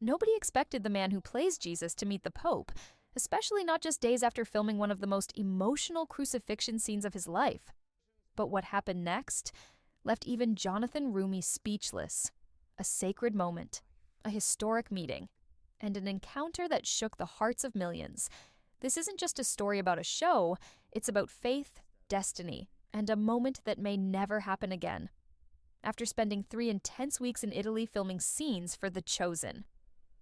nobody expected the man who plays Jesus to meet the Pope, especially not just days after filming one of the most emotional crucifixion scenes of his life. But what happened next left even Jonathan Roumie speechless. A sacred moment, a historic meeting, and an encounter that shook the hearts of millions. This isn't just a story about a show, it's about faith, destiny, and a moment that may never happen again. After spending 3 intense weeks in Italy filming scenes for The Chosen.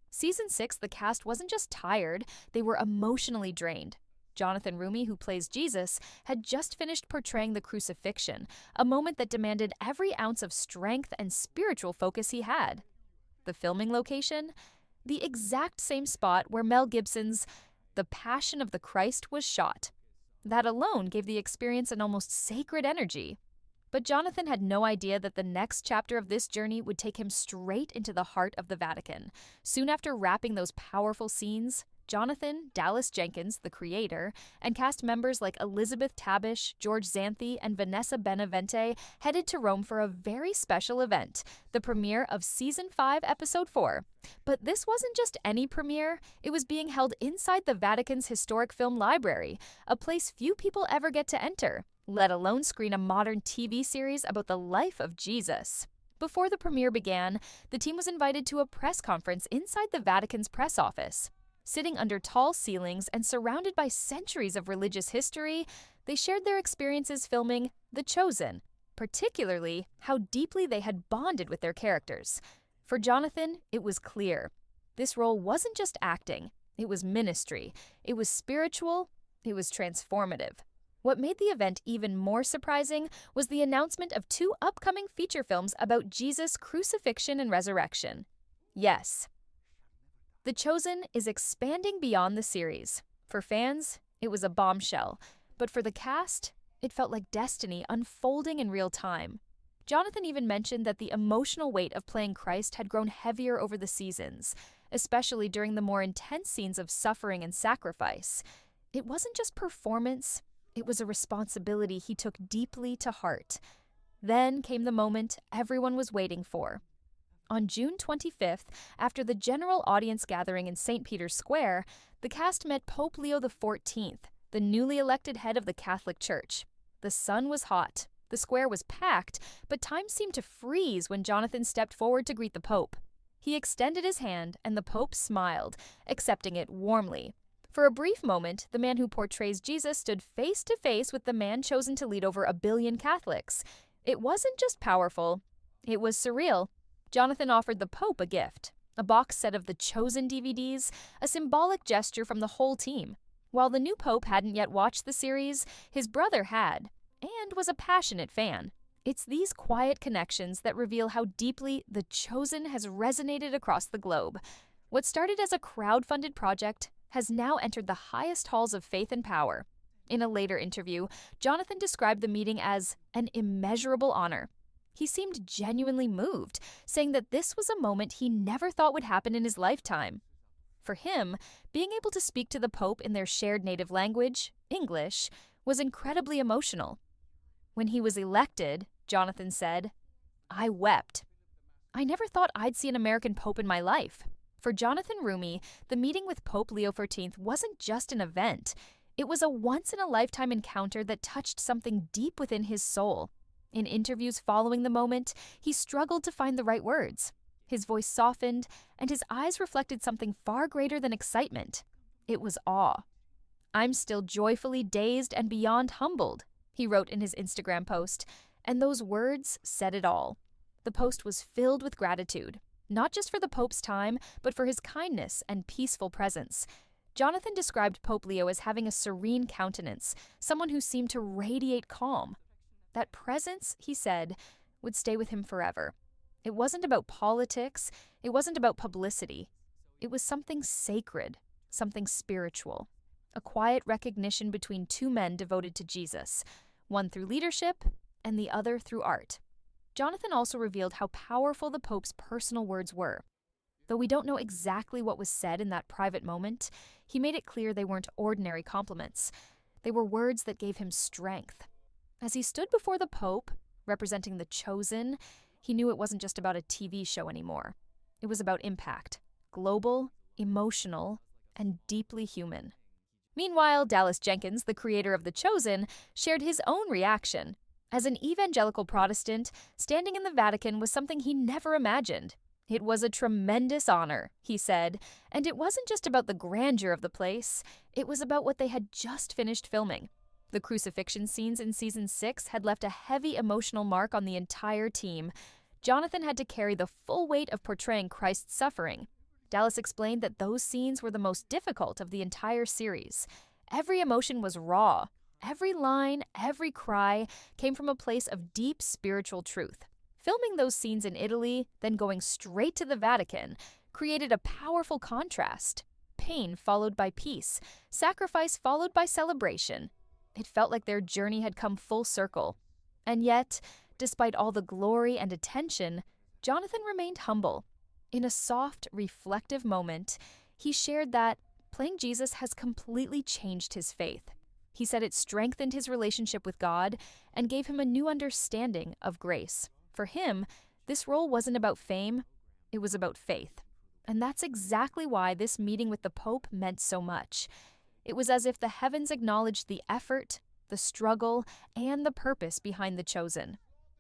Season 6, the cast wasn't just tired, they were emotionally drained. Jonathan Roumie, who plays Jesus, had just finished portraying the crucifixion, a moment that demanded every ounce of strength and spiritual focus he had. The filming location? The exact same spot where Mel Gibson's The Passion of the Christ was shot. That alone gave the experience an almost sacred energy. But Jonathan had no idea that the next chapter of this journey would take him straight into the heart of the Vatican. Soon after wrapping those powerful scenes, Jonathan, Dallas Jenkins, the creator, and cast members like Elizabeth Tabish, George Xanthi, and Vanessa Benavente headed to Rome for a very special event, the premiere of Season 5, Episode 4. But this wasn't just any premiere, it was being held inside the Vatican's historic film library, a place few people ever get to enter, let alone screen a modern TV series about the life of Jesus. Before the premiere began, the team was invited to a press conference inside the Vatican's press office. Sitting under tall ceilings and surrounded by centuries of religious history, they shared their experiences filming The Chosen, particularly how deeply they had bonded with their characters. For Jonathan, it was clear. This role wasn't just acting, it was ministry, it was spiritual, it was transformative. What made the event even more surprising was the announcement of 2 upcoming feature films about Jesus' crucifixion and resurrection. Yes, The Chosen is expanding beyond the series. For fans, it was a bombshell, but for the cast, it felt like destiny unfolding in real time. Jonathan even mentioned that the emotional weight of playing Christ had grown heavier over the seasons, especially during the more intense scenes of suffering and sacrifice. It wasn't just performance, it was a responsibility he took deeply to heart. Then came the moment everyone was waiting for. On June 25th, after the general audience gathering in St. Peter's Square, the cast met Pope Leo XIV, the newly elected head of the Catholic Church. The sun was hot, the square was packed, but time seemed to freeze when Jonathan stepped forward to greet the Pope. He extended his hand, and the Pope smiled, accepting it warmly. For a brief moment, the man who portrays Jesus stood face to face with the man chosen to lead over 1 billion Catholics. It wasn't just powerful, it was surreal. Jonathan offered the Pope a gift, a box set of The Chosen DVDs, a symbolic gesture from the whole team. While the new Pope hadn't yet watched the series, his brother had, and was a passionate fan. It's these quiet connections that reveal how deeply The Chosen has resonated across the globe. What started as a crowd-funded project has now entered the highest halls of faith and power. In a later interview, Jonathan described the meeting as an immeasurable honor. He seemed genuinely moved, saying that this was a moment he never thought would happen in his lifetime. For him, being able to speak to the Pope in their shared native language, English, was incredibly emotional. When he was elected, Jonathan said, "I wept. I never thought I'd see an American Pope in my life." For Jonathan Roumie, the meeting with Pope Leo XIV wasn't just an event. It was a once-in-a-lifetime encounter that touched something deep within his soul. In interviews following the moment, he struggled to find the right words. His voice softened, and his eyes reflected something far greater than excitement. It was awe. "I'm still joyfully dazed and beyond humbled," he wrote in his Instagram post, and those words said it all. The post was filled with gratitude, not just for the Pope's time, but for his kindness and peaceful presence. Jonathan described Pope Leo as having a serene countenance, someone who seemed to radiate calm. That presence, he said, would stay with him forever. It wasn't about politics, it wasn't about publicity. It was something sacred, something spiritual. A quiet recognition between 2 men devoted to Jesus, one through leadership and the other through art. Jonathan also revealed how powerful the Pope's personal words were. Though we don't know exactly what was said in that private moment, he made it clear they weren't ordinary compliments. They were words that gave him strength. As he stood before the Pope, representing The Chosen, he knew it wasn't just about a TV show anymore. It was about impact, global, emotional, and deeply human. Meanwhile, Dallas Jenkins, the creator of The Chosen, shared his own reaction. As an evangelical Protestant, standing in the Vatican was something he never imagined. It was a tremendous honor, he said, and it wasn't just about the grandeur of the place, it was about what they had just finished filming. The crucifixion scenes in season 6 had left a heavy emotional mark on the entire team. Jonathan had to carry the full weight of portraying Christ's suffering. Dallas explained that those scenes were the most difficult of the entire series. Every emotion was raw. Every line, every cry came from a place of deep spiritual truth. Filming those scenes in Italy, then going straight to the Vatican, created a powerful contrast. Pain followed by peace, sacrifice followed by celebration. It felt like their journey had come full circle. And yet, despite all the glory and attention, Jonathan remained humble. In a soft, reflective moment, he shared that playing Jesus has completely changed his faith. He said it strengthened his relationship with God and gave him a new understanding of grace. For him, this role wasn't about fame, it was about faith. And that's exactly why this meeting with the Pope meant so much. It was as if the heavens acknowledged the effort, the struggle, and the purpose behind The Chosen.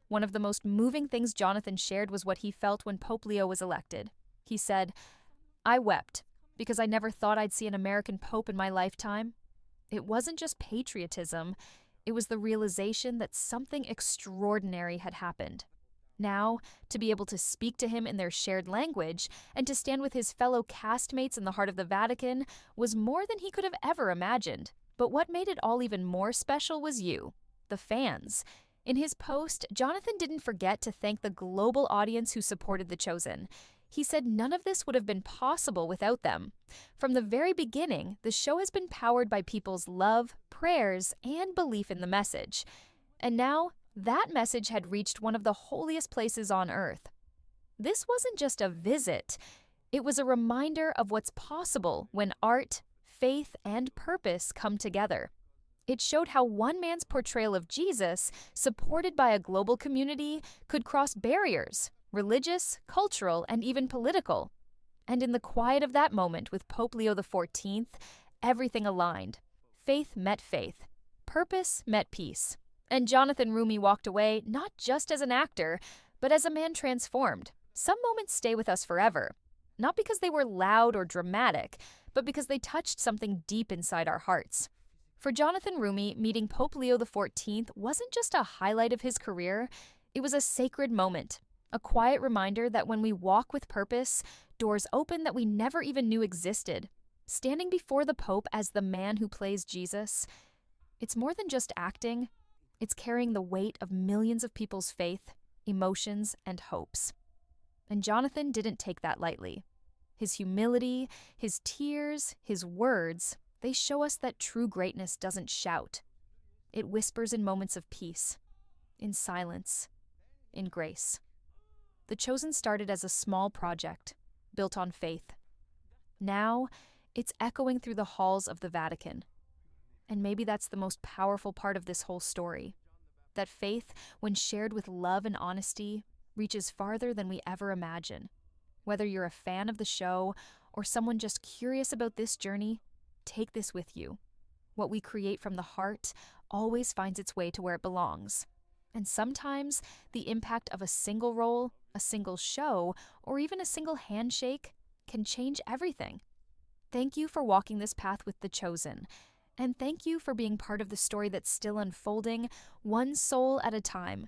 One of the most moving things Jonathan shared was what he felt when Pope Leo was elected. He said, "I wept because I never thought I'd see an American pope in my lifetime. It wasn't just patriotism, it was the realization that something extraordinary had happened. Now, to be able to speak to him in their shared language and to stand with his fellow castmates in the heart of the Vatican was more than he could have ever imagined. But what made it all even more special was you, the fans." In his post, Jonathan didn't forget to thank the global audience who supported The Chosen. He said none of this would have been possible without them. From the very beginning, the show has been powered by people's love, prayers, and belief in the message. And now, that message had reached one of the holiest places on earth. This wasn't just a visit. It was a reminder of what's possible when art, faith, and purpose come together. It showed how one man's portrayal of Jesus, supported by a global community, could cross barriers, religious, cultural, and even political. And in the quiet of that moment with Pope Leo XIV, everything aligned. Faith met faith. Purpose met peace. And Jonathan Roumie walked away not just as an actor, but as a man transformed. Some moments stay with us forever. Not because they were loud or dramatic, but because they touched something deep inside our hearts. For Jonathan Roumie, meeting Pope Leo XIV wasn't just a highlight of his career, it was a sacred moment, a quiet reminder that when we walk with purpose, doors open that we never even knew existed. Standing before the Pope as the man who plays Jesus, it's more than just acting, it's carrying the weight of millions of people's faith, emotions, and hopes. And Jonathan didn't take that lightly. His humility, his tears, his words, they show us that true greatness doesn't shout. It whispers in moments of peace, in silence, in grace. The Chosen started as a small project, built on faith. Now, it's echoing through the halls of the Vatican. And maybe that's the most powerful part of this whole story. That faith, when shared with love and honesty, reaches farther than we ever imagine. Whether you're a fan of the show or someone just curious about this journey, take this with you. What we create from the heart always finds its way to where it belongs. And sometimes the impact of a single role, a single show, or even a single handshake can change everything. Thank you for walking this path with The Chosen. And thank you for being part of the story that's still unfolding, one soul at a time.